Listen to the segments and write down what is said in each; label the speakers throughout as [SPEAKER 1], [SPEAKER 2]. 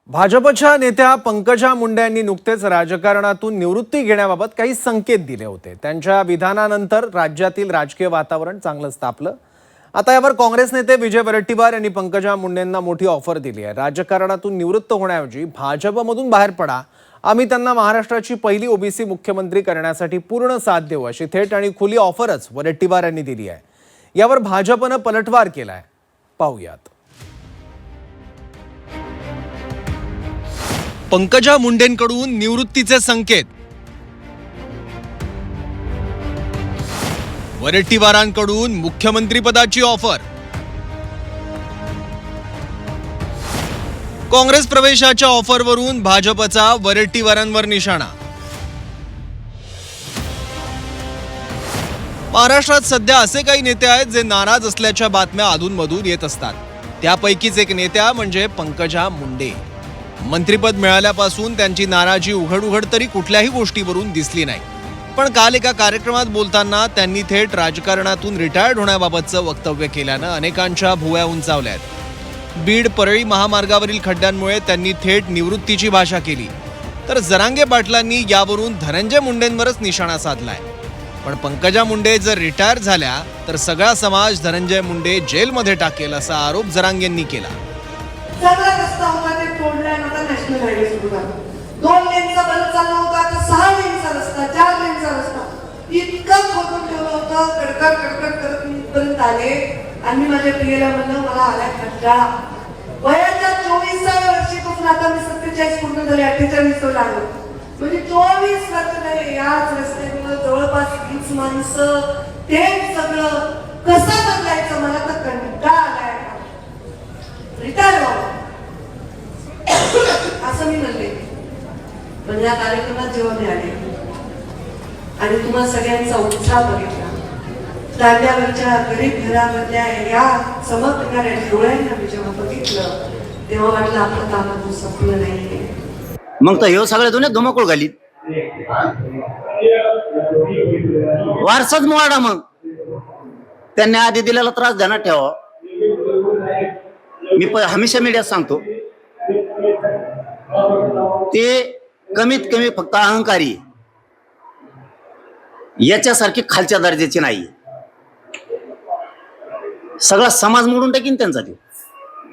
[SPEAKER 1] भाजपच्या नेत्या पंकजा मुंडे यांनी नुकतेच राजकारणातून निवृत्ती घेण्याबाबत काही संकेत दिले होते। त्यांच्या विधानानंतर राज्यातील राजकीय वातावरण चांगलंच तापलं। आता यावर काँग्रेस नेते विजय वडेट्टीवार यांनी पंकजा मुंडेंना मोठी ऑफर दिली आहे। राजकारणातून निवृत्त होण्याऐवजी भाजपमधून बाहेर पडा, आम्ही त्यांना महाराष्ट्राची पहिली ओबीसी मुख्यमंत्री करण्यासाठी पूर्ण साथ देऊ अशी थेट आणि खुली ऑफरच वडेट्टीवार यांनी दिली आहे। यावर भाजपने पलटवार केलाय, पाहूयात। पंकजा मुंडेंकडून निवृत्तीचे संकेत, वडेट्टीवारांकडून मुख्यमंत्रीपदाची ऑफर, काँग्रेस प्रवेशाच्या ऑफरवरून भाजपचा वडेट्टीवारांवर निशाणा। महाराष्ट्रात सध्या असे काही नेते आहेत जे नाराज असल्याच्या बातम्या अधूनमधून येत असतात। त्यापैकीच एक नेत्या म्हणजे पंकजा मुंडे। मंत्रिपद मिळाल्यापासून त्यांची नाराजी उघड तरी कुठल्याही गोष्टीवरून दिसली नाही, पण काल एका कार्यक्रमात बोलताना त्यांनी थेट राजकारणातून रिटायर्ड होण्याबाबतचं वक्तव्य केल्यानं अनेकांच्या भुवया उंचावल्यात। बीड परळी महामार्गावरील खड्ड्यांमुळे त्यांनी थेट निवृत्तीची भाषा केली, तर जरांगे पाटलांनी यावरून धनंजय मुंडेंवरच निशाणा साधलाय। पण पंकजा मुंडे जर रिटायर झाल्या तर सगळा समाज धनंजय मुंडे जेलमध्ये टाकेल असा आरोप जरांगेंनी केला।
[SPEAKER 2] सगळा रस्ता होता ते तोडलाय, आता नॅशनल हायवे सुरू झाला। 2 लेनचा बनत चालला होता, आता 6 लेनचा रस्ता, 4 लेनचा रस्ता, इतकं खोदून ठेवलं होतं। कडकड करत मी इथपर्यंत आले आणि मी माझ्या प्रियला म्हणलं मला आलाय कंटाळा। वयाच्या 24व्या वर्षीपासून आता मी 47 पूर्ण झाले, 48 वर लागलो, म्हणजे 24 वर्ष झाले याच रस्त्यावर जवळपास 20 माणसं, ते सगळं कसं बदलायचं मला तर कंटाळा आलाय। रिटायर असं मी म्हणले, पण या कार्यक्रमात जेव्हा मी आले आणि तुम्हाला सगळ्यांचा उत्साह बघितला, दांड्यावरच्या गरीब घरामधल्या या चमकणाऱ्या डोळ्यांना मी जेव्हा बघितलं, तेव्हा वाटलं आपलं काम अजून संपलं नाहीये।
[SPEAKER 3] मग तर हे सगळे जुने धुमाकूळ घालीत, वारसाच मोडा। मग त्यांनी आधी दिलेला त्रास ध्यानात ठेवा। मी हमेशा मीडियात सांगतो, ते कमीत कमी फक्त अहंकारी, याच्यासारखी खालच्या दर्जाची नाही। सगळा समाज मोडून टाकीन त्यांचा।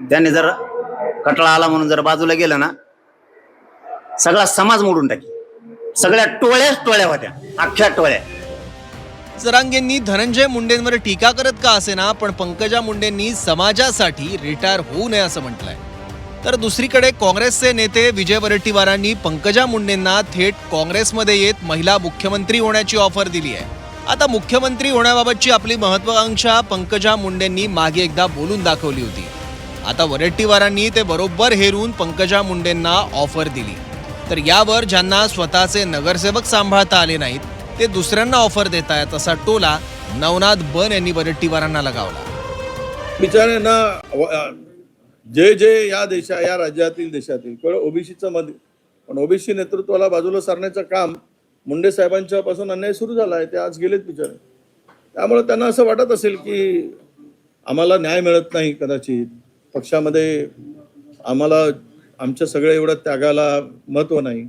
[SPEAKER 3] त्याने जर कटळा आला म्हणून जर बाजूला गेलं ना, सगळा समाज मोडून टाकी। सगळ्या टोळ्या होत्या, अख्ख्या टोळ्या।
[SPEAKER 1] जरांगेंनी धनंजय मुंडेंवर टीका करत का असेना, पण पंकजा मुंडेंनी समाजासाठी रिटायर होऊ नये असं म्हटलंय। तर दुसरीकडे काँग्रेसचे नेते विजय वडेट्टीवारांनी पंकजा मुंडेंना थेट काँग्रेसमध्ये येत महिला मुख्यमंत्री होण्याची ऑफर दिली आहे। आता मुख्यमंत्री होण्याबाबतची आपली महत्वाकांक्षा पंकजा मुंडेंनी मागे एकदा बोलून दाखवली होती। आता वडेट्टीवारांनी ते बरोबर हेरून पंकजा मुंडेंना ऑफर दिली। तर यावर ज्यांना स्वतःचे नगरसेवक सांभाळता आले नाहीत ते दुसऱ्यांना ऑफर देत आहेत असा टोला नवनाथ बन यांनी वडेट्टीवारांना लगावला।
[SPEAKER 4] बिचाऱ्यांना जे या राज्यातील देशातील केवळ ओबीसीचं मत, पण ओबीसी नेतृत्वाला बाजूला सारण्याचं काम मुंडे साहेबांच्या पासून अन्याय सुरू झाला आहे। ते आज गेलेत बिचारे। त्यामुळे त्यांना असं वाटत असेल की आम्हाला न्याय मिळत नाही, कदाचित पक्षामध्ये आम्हाला आमच्या सगळ्या एवढ्या त्यागाला महत्त्व नाही,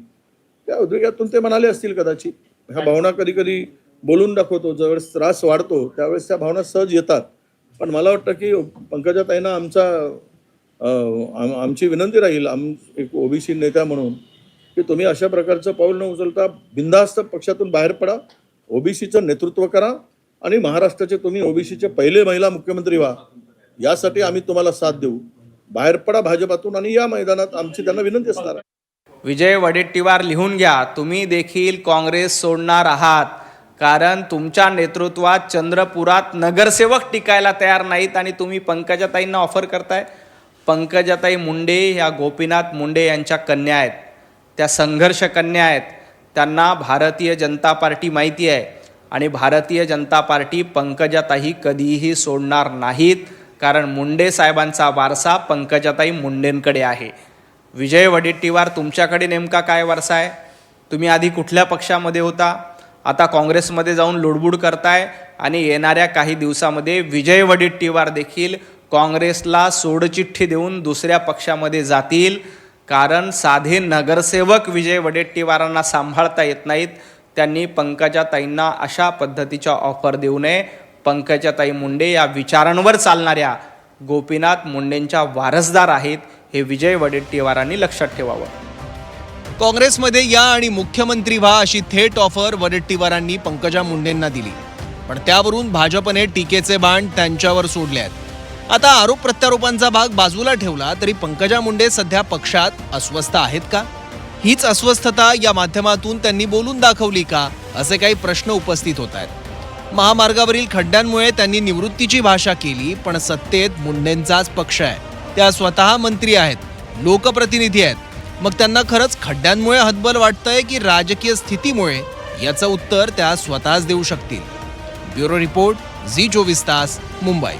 [SPEAKER 4] त्या उद्रेकातून ते म्हणाले असतील कदाचित। ह्या भावना कधी कधी बोलून दाखवतो, ज्यावेळेस त्रास वाढतो त्यावेळेस त्या भावना सहज येतात। पण मला वाटतं की पंकजाताईंना आमची विनंती राहील, एक ओबीसी नेत्या म्हणून, की तुम्ही अशा प्रकारचं पाऊल न उचलता बिनधास्त पक्षातून बाहेर पडा, ओबीसीचं नेतृत्व करा आणि महाराष्ट्राचे तुम्ही ओबीसीचे पहिले महिला मुख्यमंत्री व्हा, यासाठी आम्ही तुम्हाला साथ देऊ। बाहेर पडा भाजपातून आणि या मैदानात आमची त्यांना विनंती असणार आहे।
[SPEAKER 5] विजय वडेट्टीवार लिहून घ्या, तुम्ही देखील काँग्रेस सोडणार आहात, कारण तुमच्या नेतृत्वात चंद्रपुरात नगरसेवक टिकायला तयार नाहीत आणि तुम्ही पंकजाताईंना ऑफर करताय। पंकजाताई मुंडे ह्या गोपीनाथ मुंडे यांच्या कन्या आहेत, त्या संघर्ष कन्या आहेत। त्यांना भारतीय जनता पार्टी माहिती आहे आणि भारतीय जनता पार्टी पंकजाताई कधीही सोडणार नाहीत, कारण मुंडे साहेबांचा वारसा पंकजाताई मुंडेंकडे आहे। विजय वडेट्टीवार, तुमच्याकडे नेमका काय वारसा आहे? तुम्ही आधी कुठल्या पक्षामध्ये होता? आता काँग्रेसमध्ये जाऊन लुडबुड करताय आणि येणाऱ्या काही दिवसामध्ये विजय वडेट्टीवार देखील काँग्रेसला सोडचिठ्ठी देऊन दुसऱ्या पक्षामध्ये जातील। कारण साधे नगरसेवक विजय वडेट्टीवारांना सांभाळता येत नाहीत. त्यांनी पंकजाताईंना अशा पद्धतीच्या ऑफर देऊ नये. पंकजाताई मुंडे या विचारांवर चालणाऱ्या गोपीनाथ मुंडेंच्या वारसदार आहेत, हे विजय वडेट्टीवारांनी लक्षात ठेवावं.
[SPEAKER 1] काँग्रेसमध्ये या आणि मुख्यमंत्री व्हा अशी थेट ऑफर वडेट्टीवारांनी पंकजा मुंडेंना दिली, पण त्यावरून भाजपने टीकेचे बाण त्यांच्यावर सोडले आहेत. आता आरोप प्रत्यारोपांचा भाग बाजूला ठेवला तरी पंकजा मुंडे सध्या पक्षात अस्वस्थ आहेत का? हीच अस्वस्थता या माध्यमातून त्यांनी बोलून दाखवली का, असे काही प्रश्न उपस्थित होत आहेत. महामार्गावरील खड्ड्यांमुळे त्यांनी निवृत्तीची भाषा केली, पण सत्तेत मुंडेंचाच पक्ष आहे. त्या स्वतः मंत्री आहेत, लोकप्रतिनिधी आहेत. मग त्यांना खरंच खड्ड्यांमुळे हतबल वाटतंय की राजकीय स्थितीमुळे? याचं उत्तर त्या स्वतःच देऊ शकतील. ब्युरो रिपोर्ट, झी 24 तास, मुंबई.